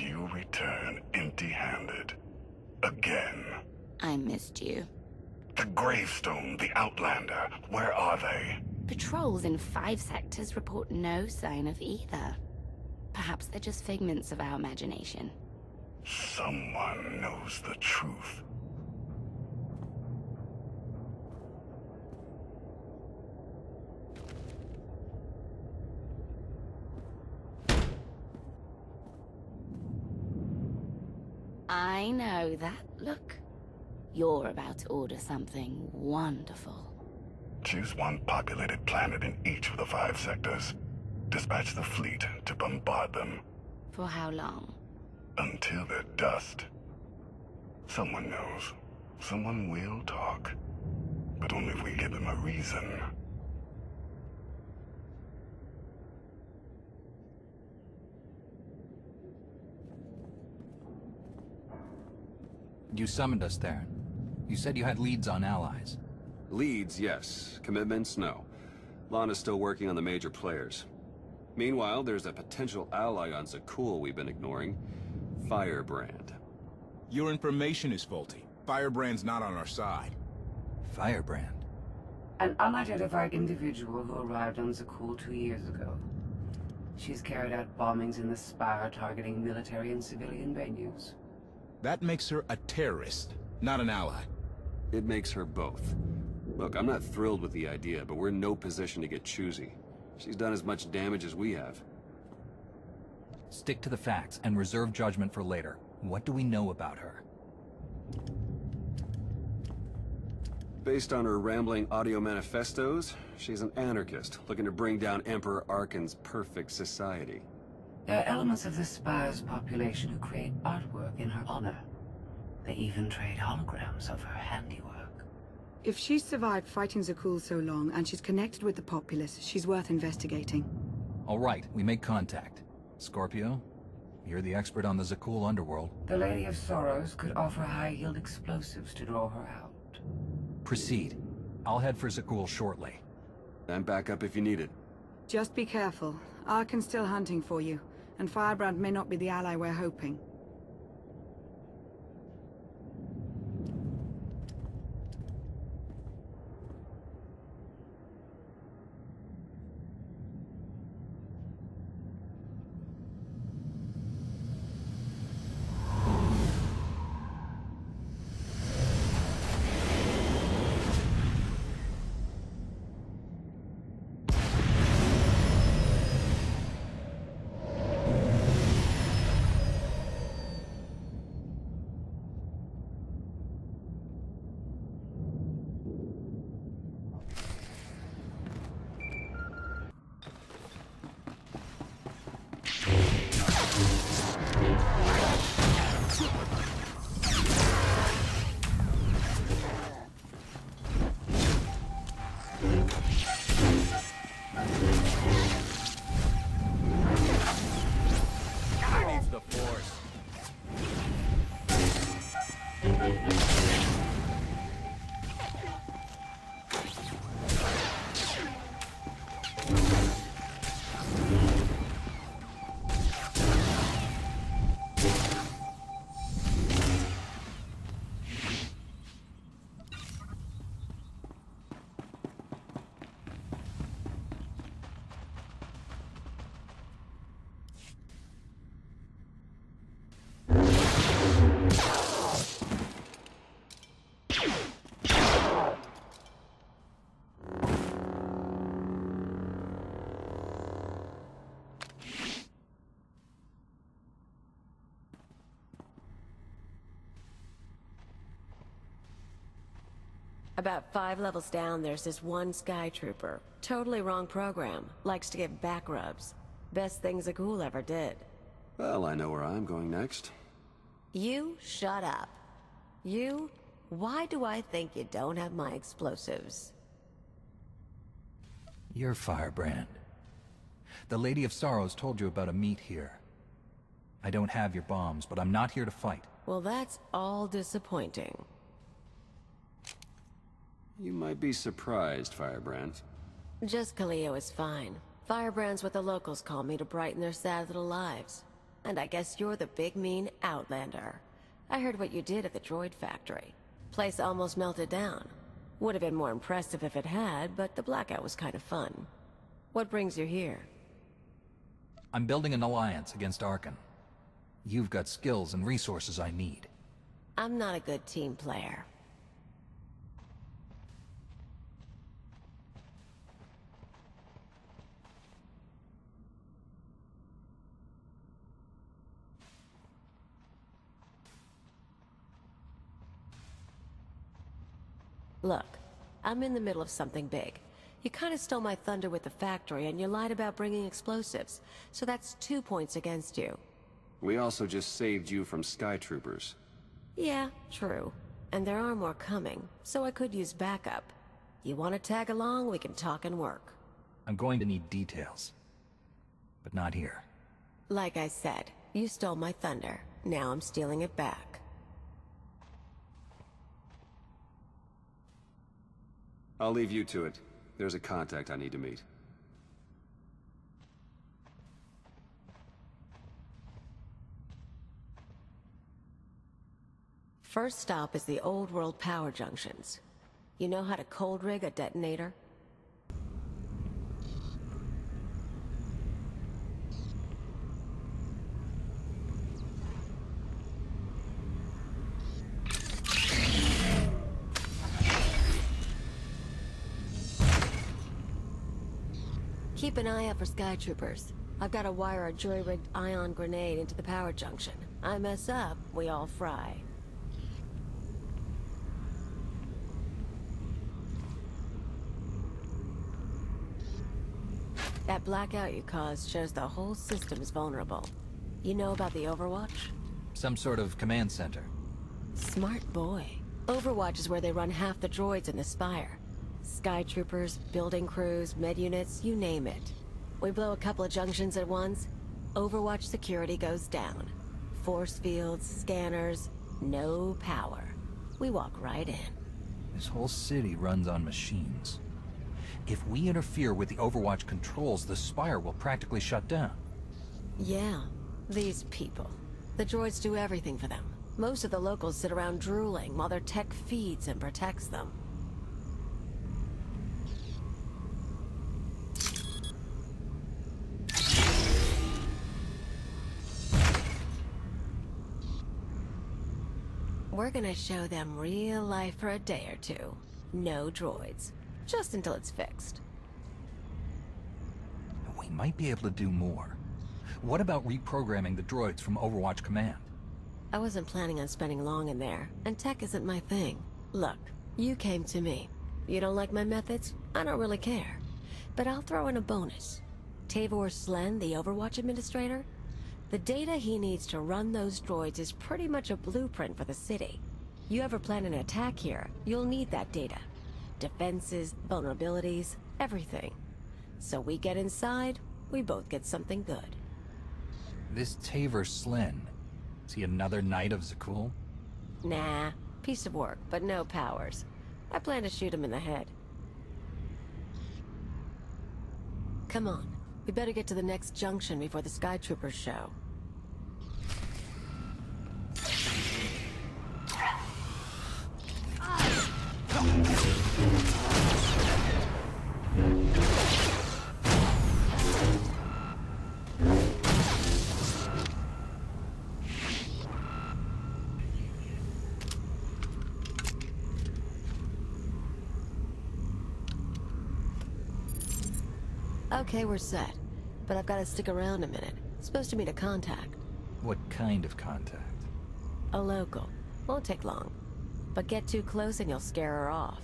you return empty-handed. Again. I missed you. The Gravestone, the Outlander, where are they? Patrols in 5 sectors report no sign of either. Perhaps they're just figments of our imagination. Someone knows the truth. I know that look. You're about to order something wonderful. Choose one populated planet in each of the 5 sectors. Dispatch the fleet to bombard them. For how long? Until they're dust. Someone knows. Someone will talk. But only if we give them a reason. You summoned us, Theron. You said you had leads on allies. Leads, yes. Commitments, no. Lana's still working on the major players. Meanwhile, there's a potential ally on Zakul we've been ignoring. Firebrand. Your information is faulty. Firebrand's not on our side. Firebrand? An unidentified individual who arrived on Zakul 2 years ago. She's carried out bombings in the Spire targeting military and civilian venues. That makes her a terrorist, not an ally. It makes her both. Look, I'm not thrilled with the idea, but we're in no position to get choosy. She's done as much damage as we have. Stick to the facts and reserve judgment for later. What do we know about her? Based on her rambling audio manifestos, she's an anarchist looking to bring down Emperor Arkan's perfect society. There are elements of the Spire's population who create artwork in her honor. They even trade holograms of her handiwork. If she's survived fighting Zakul so long, and she's connected with the populace, she's worth investigating. All right, we make contact. Scorpio, you're the expert on the Zakul underworld. The Lady of Sorrows could offer high-yield explosives to draw her out. Proceed. I'll head for Zakul shortly. And back up if you need it. Just be careful. Arkan's still hunting for you, and Firebrand may not be the ally we're hoping. About 5 levels down, there's this one Sky Trooper. Totally wrong program. Likes to give back rubs. Best thing Zakul ever did. Well, I know where I'm going next. You shut up. You? Why do I think you don't have my explosives? You're Firebrand. The Lady of Sorrows told you about a meet here. I don't have your bombs, but I'm not here to fight. Well, that's all disappointing. You might be surprised, Firebrand. Just Kaleo is fine. Firebrand's what the locals call me to brighten their sad little lives. And I guess you're the big mean Outlander. I heard what you did at the droid factory. Place almost melted down. Would have been more impressive if it had, but the blackout was kind of fun. What brings you here? I'm building an alliance against Archon. You've got skills and resources I need. I'm not a good team player. Look, I'm in the middle of something big. You kind of stole my thunder with the factory, and you lied about bringing explosives. So that's 2 points against you. We also just saved you from Sky Troopers. Yeah, true. And there are more coming, so I could use backup. You want to tag along, we can talk and work. I'm going to need details. But not here. Like I said, you stole my thunder. Now I'm stealing it back. I'll leave you to it. There's a contact I need to meet. First stop is the old world power junctions. You know how to cold rig a detonator? Keep an eye out for Sky Troopers. I've got to wire a jury-rigged ion grenade into the power junction. I mess up, we all fry. That blackout you caused shows the whole system's vulnerable. You know about the Overwatch? Some sort of command center. Smart boy. Overwatch is where they run half the droids in the Spire. Sky Troopers, building crews, med units, you name it. We blow a couple of junctions at once, Overwatch security goes down. Force fields, scanners, no power. We walk right in. This whole city runs on machines. If we interfere with the Overwatch controls, the Spire will practically shut down. Yeah, these people. The droids do everything for them. Most of the locals sit around drooling while their tech feeds and protects them. We're gonna show them real life for a day or two. No droids. Just until it's fixed. We might be able to do more. What about reprogramming the droids from Overwatch Command? I wasn't planning on spending long in there, and tech isn't my thing. Look, you came to me. You don't like my methods? I don't really care. But I'll throw in a bonus. Tavor Slen, the Overwatch administrator? The data he needs to run those droids is pretty much a blueprint for the city. You ever plan an attack here, you'll need that data. Defenses, vulnerabilities, everything. So we get inside, we both get something good. This Tavor Slen, is he another Knight of Zakul? Nah, piece of work, but no powers. I plan to shoot him in the head. Come on, we better get to the next junction before the Sky Troopers show. Okay, we're set. But I've got to stick around a minute. Supposed to meet a contact. What kind of contact? A local. Won't take long. But get too close and you'll scare her off.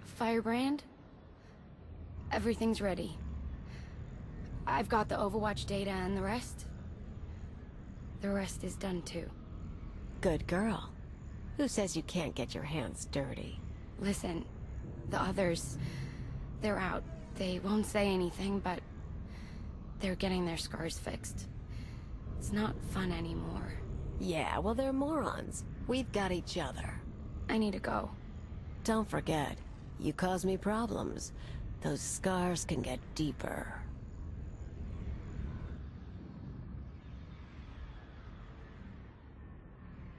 Firebrand? Everything's ready. I've got the Overwatch data and the rest. The rest is done too. Good girl. Who says you can't get your hands dirty? Listen, the others, they're out. They won't say anything, but they're getting their scars fixed. It's not fun anymore. Yeah, well, they're morons. We've got each other. I need to go. Don't forget, you cause me problems. Those scars can get deeper.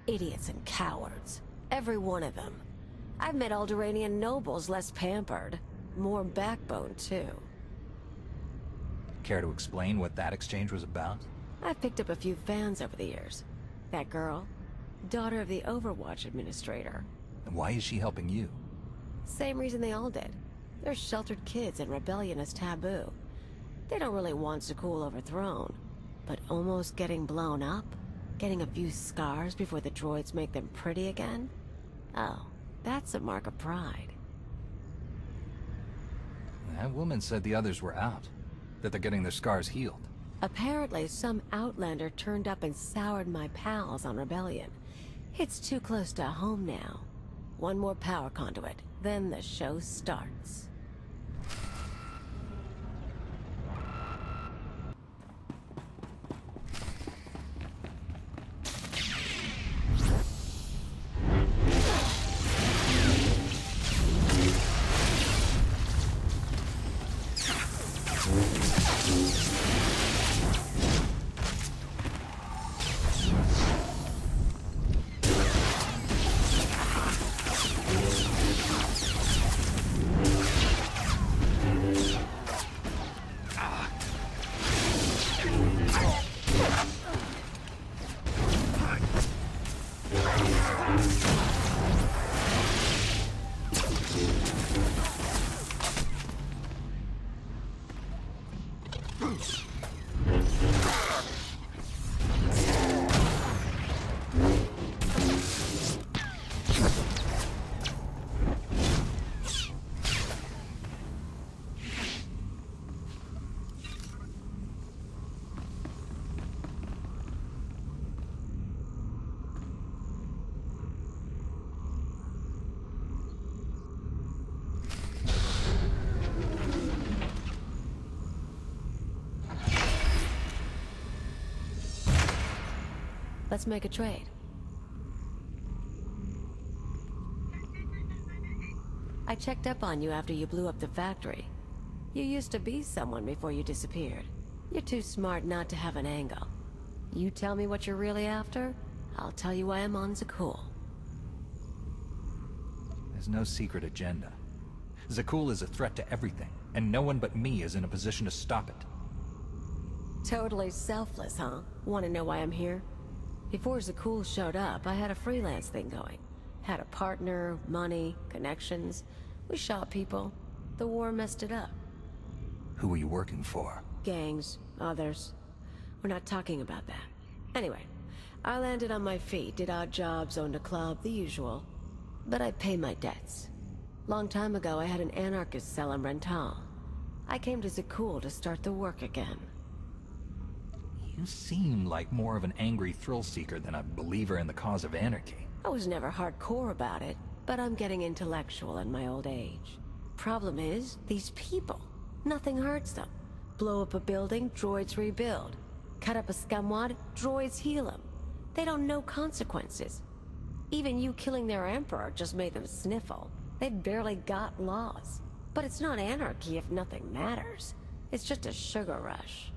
Idiots and cowards. Every one of them. I've met Alderaanian nobles less pampered. More backbone, too. Care to explain what that exchange was about? I've picked up a few fans over the years. That girl, daughter of the Overwatch administrator. And why is she helping you? Same reason they all did. They're sheltered kids and rebellion is taboo. They don't really want Zakul overthrown. But almost getting blown up? Getting a few scars before the droids make them pretty again? Oh, that's a mark of pride. That woman said the others were out. That they're getting their scars healed. Apparently, some outlander turned up and soured my pals on rebellion. It's too close to home now. One more power conduit, then the show starts. Let's make a trade. I checked up on you after you blew up the factory. You used to be someone before you disappeared. You're too smart not to have an angle. You tell me what you're really after, I'll tell you why I'm on Zakul. There's no secret agenda. Zakul is a threat to everything, and no one but me is in a position to stop it. Totally selfless, huh? Want to know why I'm here? Before Zakul showed up, I had a freelance thing going. Had a partner, money, connections. We shot people. The war messed it up. Who were you working for? Gangs, others. We're not talking about that. Anyway, I landed on my feet, did odd jobs, owned a club, the usual. But I pay my debts. Long time ago, I had an anarchist cell in Rental. I came to Zakul to start the work again. You seem like more of an angry thrill-seeker than a believer in the cause of anarchy. I was never hardcore about it, but I'm getting intellectual in my old age. Problem is, these people. Nothing hurts them. Blow up a building, droids rebuild. Cut up a scumwad, droids heal them. They don't know consequences. Even you killing their emperor just made them sniffle. They've barely got laws. But it's not anarchy if nothing matters. It's just a sugar rush.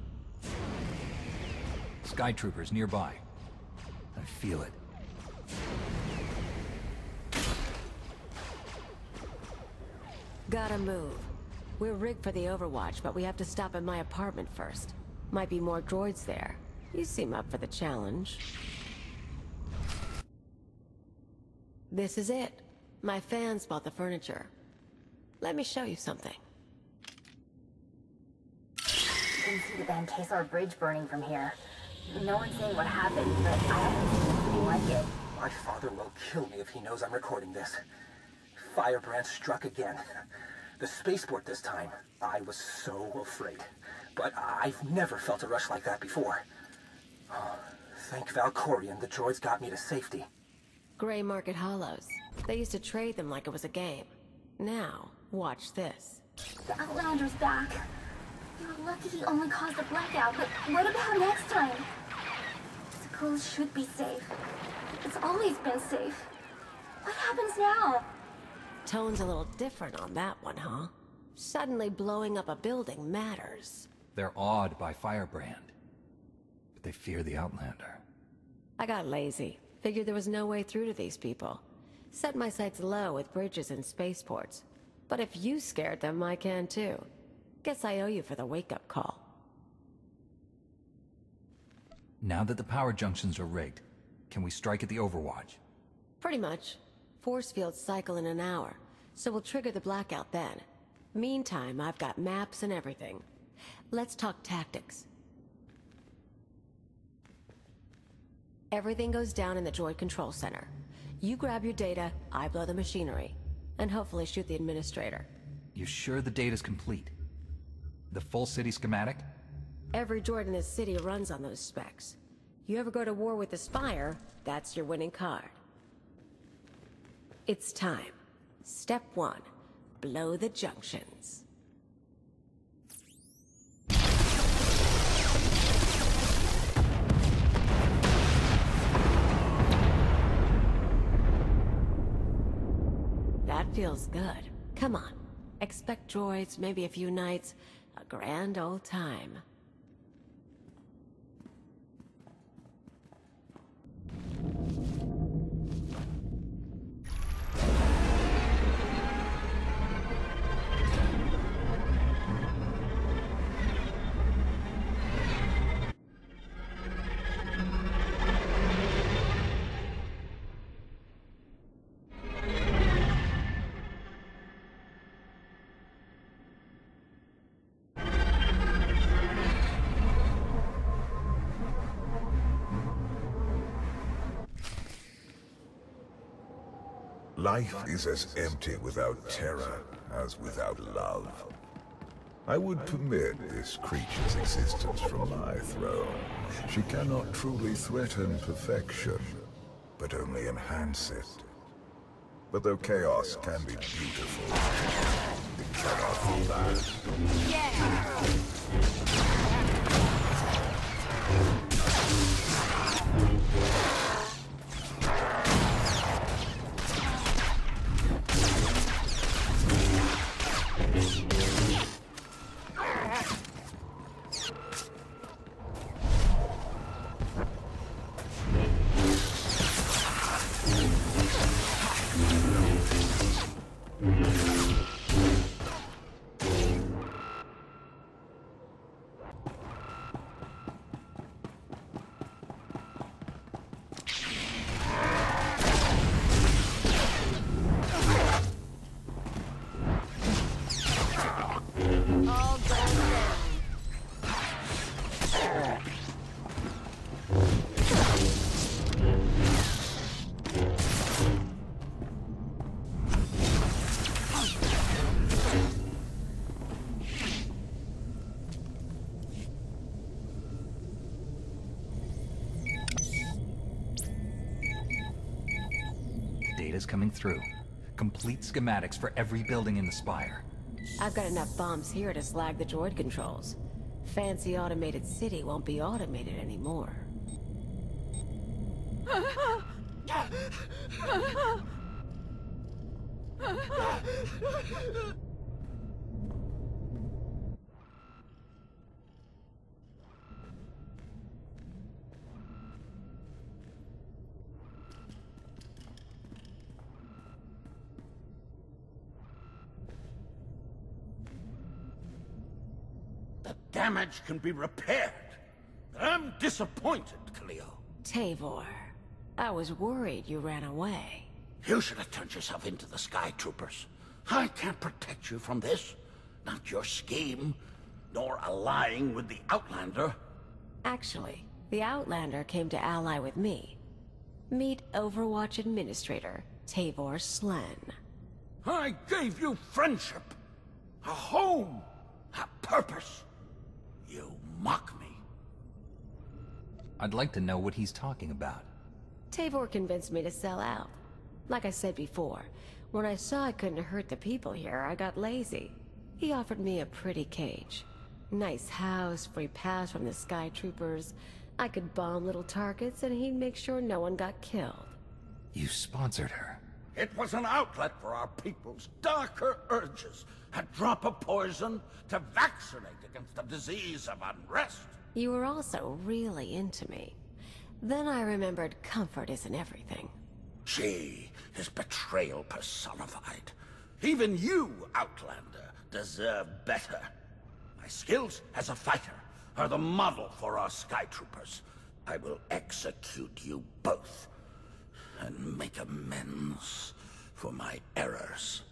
Sky troopers nearby. I feel it. Gotta move. We're rigged for the Overwatch, but we have to stop at my apartment first. Might be more droids there. You seem up for the challenge. This is it. My fans bought the furniture. Let me show you something. You can see the Van Kesar Bridge burning from here. No one's saying what happened, but I haven't seen anything like it. My father will kill me if he knows I'm recording this. Firebrand struck again. The spaceport this time. I was so afraid. But I've never felt a rush like that before. Oh, thank Valkorion, the droids got me to safety. Gray Market Hollows. They used to trade them like it was a game. Now, watch this. The Outlander's back. You're lucky he only caused a blackout, but what about next time? Schools should be safe. It's always been safe. What happens now? Tone's a little different on that one, huh? Suddenly blowing up a building matters. They're awed by Firebrand, but they fear the Outlander. I got lazy. Figured there was no way through to these people. Set my sights low with bridges and spaceports. But if you scared them, I can too. Guess I owe you for the wake-up call. Now that the power junctions are rigged, can we strike at the Overwatch? Pretty much. Force fields cycle in an hour, so we'll trigger the blackout then. Meantime, I've got maps and everything. Let's talk tactics. Everything goes down in the droid control center. You grab your data, I blow the machinery, and hopefully shoot the administrator. You sure the data's complete? The full city schematic? Every droid in this city runs on those specs. You ever go to war with the Spire, that's your winning card. It's time. Step 1. Blow the junctions. That feels good. Come on. Expect droids, maybe a few nights. A grand old time. Life is as empty without terror as without love. I would permit this creature's existence from my throne. She cannot truly threaten perfection, but only enhance it. But though chaos can be beautiful, it cannot last. Data's coming through. Complete schematics for every building in the Spire. I've got enough bombs here to slag the droid controls. Fancy automated city won't be automated anymore. Damage can be repaired. I'm disappointed, Cleo. Tavor, I was worried you ran away. You should have turned yourself into the Sky Troopers. I can't protect you from this. Not your scheme, nor allying with the Outlander. Actually, the Outlander came to ally with me. Meet Overwatch Administrator, Tavor Slen. I gave you friendship, a home, a purpose. You mock me. I'd like to know what he's talking about. Tavor convinced me to sell out. Like I said before, when I saw I couldn't hurt the people here, I got lazy. He offered me a pretty cage. Nice house, free pass from the Sky Troopers, I could bomb little targets and he'd make sure no one got killed. You sponsored her. It was an outlet for our people's darker urges. A drop of poison to vaccinate against the disease of unrest. You were also really into me. Then I remembered comfort isn't everything. She is betrayal personified. Even you, Outlander, deserve better. My skills as a fighter are the model for our Skytroopers. I will execute you both and make amends for my errors.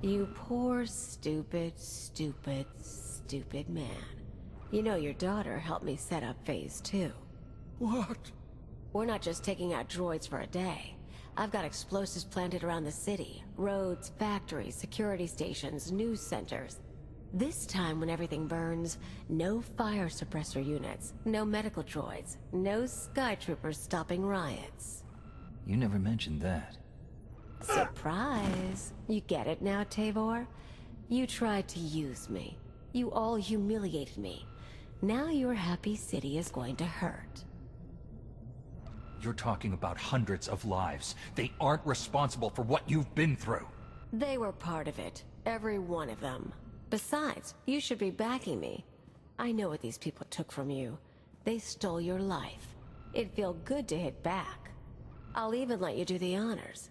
You poor, stupid man. You know your daughter helped me set up Phase 2. What? We're not just taking out droids for a day. I've got explosives planted around the city. Roads, factories, security stations, news centers. This time when everything burns, no fire suppressor units, no medical droids, no Skytroopers stopping riots. You never mentioned that. Surprise! You get it now, Tavor? You tried to use me. You all humiliated me. Now your happy city is going to hurt. You're talking about hundreds of lives. They aren't responsible for what you've been through. They were part of it. Every one of them. Besides, you should be backing me. I know what these people took from you. They stole your life. It'd feel good to hit back. I'll even let you do the honors.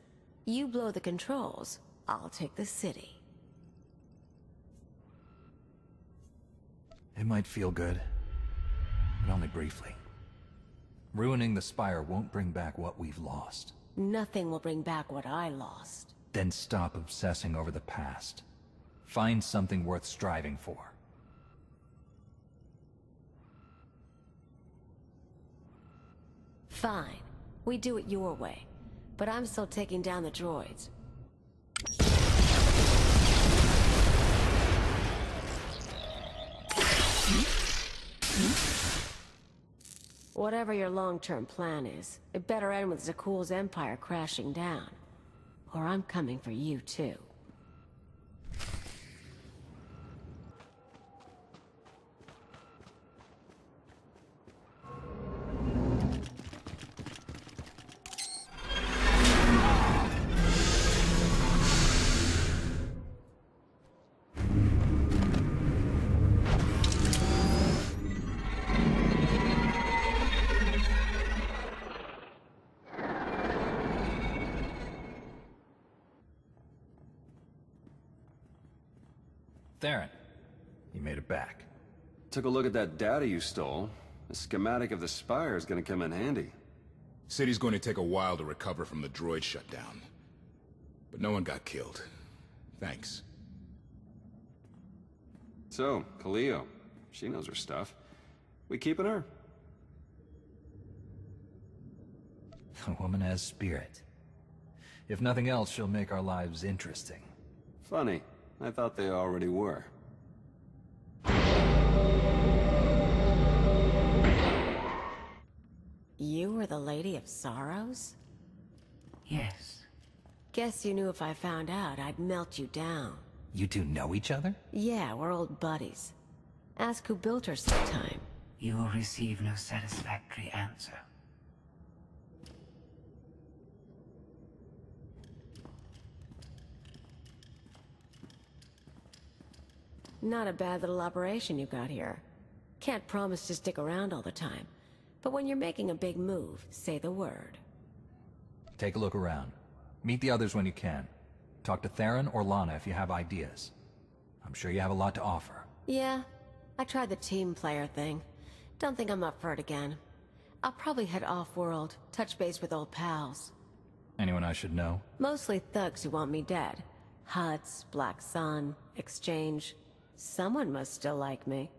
You blow the controls, I'll take the city. It might feel good, but only briefly. Ruining the Spire won't bring back what we've lost. Nothing will bring back what I lost. Then stop obsessing over the past. Find something worth striving for. Fine. We do it your way. But I'm still taking down the droids. Whatever your long-term plan is, it better end with Zakuul's empire crashing down. Or I'm coming for you too. Theron, you made it back. Took a look at that data you stole. The schematic of the Spire is gonna come in handy. City's going to take a while to recover from the droid shutdown. But no one got killed. Thanks. So, Khalil, she knows her stuff. We keeping her? The woman has spirit. If nothing else, she'll make our lives interesting. Funny. I thought they already were. You were the Lady of Sorrows? Yes. Guess you knew if I found out, I'd melt you down. You two know each other? Yeah, we're old buddies. Ask who built her sometime. You will receive no satisfactory answer. Not a bad little operation you got here. Can't promise to stick around all the time. But when you're making a big move, say the word. Take a look around. Meet the others when you can. Talk to Theron or Lana if you have ideas. I'm sure you have a lot to offer. Yeah, I tried the team player thing. Don't think I'm up for it again. I'll probably head off-world, touch base with old pals. Anyone I should know? Mostly thugs who want me dead. Huts, Black Sun, Exchange. Someone must still like me.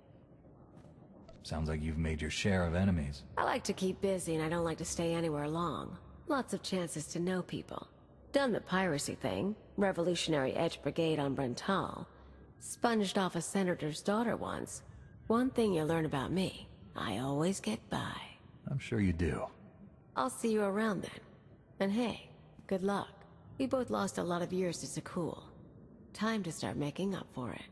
Sounds like you've made your share of enemies. I like to keep busy and I don't like to stay anywhere long. Lots of chances to know people. Done the piracy thing, Revolutionary Edge Brigade on Brental. Sponged off a senator's daughter once. One thing you learn about me, I always get by. I'm sure you do. I'll see you around then. And hey, good luck. We both lost a lot of years to Zakul. Time to start making up for it.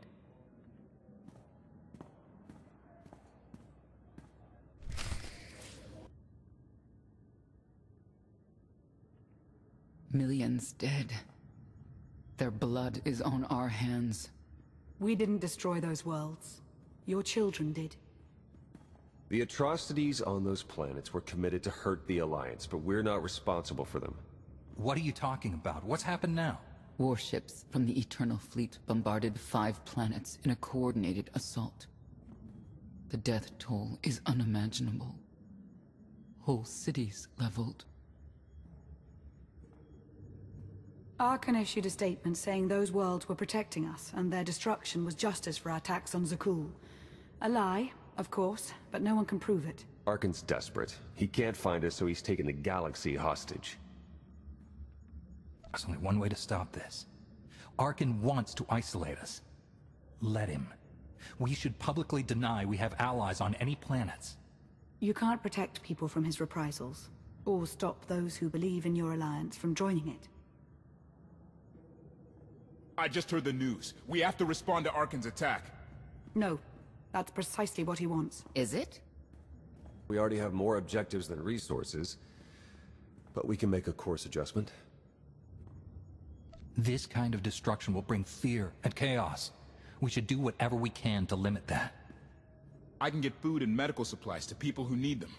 Millions dead. Their blood is on our hands. We didn't destroy those worlds. Your children did. The atrocities on those planets were committed to hurt the Alliance, but we're not responsible for them. What are you talking about? What's happened now? Warships from the Eternal Fleet bombarded 5 planets in a coordinated assault. The death toll is unimaginable. Whole cities leveled. Archon issued a statement saying those worlds were protecting us, and their destruction was justice for our attacks on Zakul. A lie, of course, but no one can prove it. Archon's desperate. He can't find us, so he's taken the galaxy hostage. There's only one way to stop this. Archon wants to isolate us. Let him. We should publicly deny we have allies on any planets. You can't protect people from his reprisals, or stop those who believe in your alliance from joining it. I just heard the news. We have to respond to Archon's attack. No, that's precisely what he wants. Is it? We already have more objectives than resources, but we can make a course adjustment. This kind of destruction will bring fear and chaos. We should do whatever we can to limit that. I can get food and medical supplies to people who need them.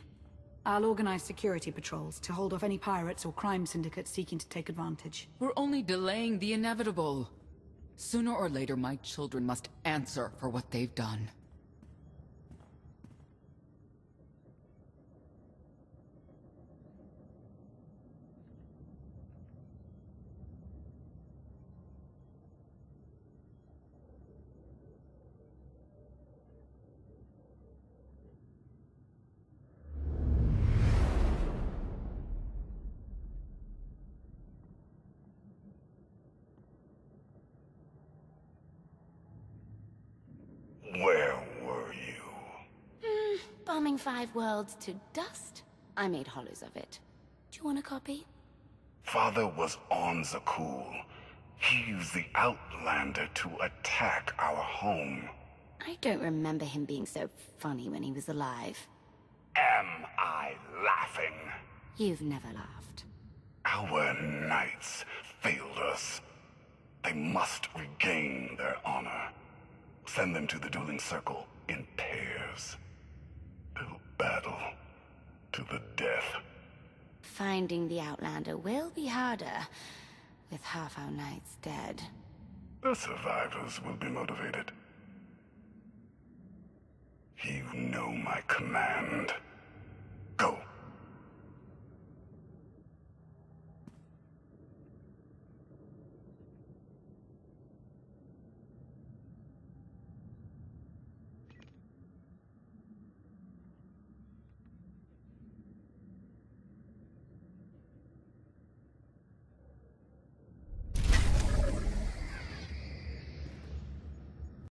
I'll organize security patrols to hold off any pirates or crime syndicates seeking to take advantage. We're only delaying the inevitable. Sooner or later, my children must answer for what they've done. Where were you? Bombing 5 worlds to dust. I made hollows of it. Do you want a copy? Father was on Zakul. He used the Outlander to attack our home. I don't remember him being so funny when he was alive. Am I laughing? You've never laughed. Our knights failed us. They must regain their honor. Send them to the dueling circle in pairs. They'll battle to the death. Finding the Outlander will be harder, with half our knights dead. The survivors will be motivated. You know my command.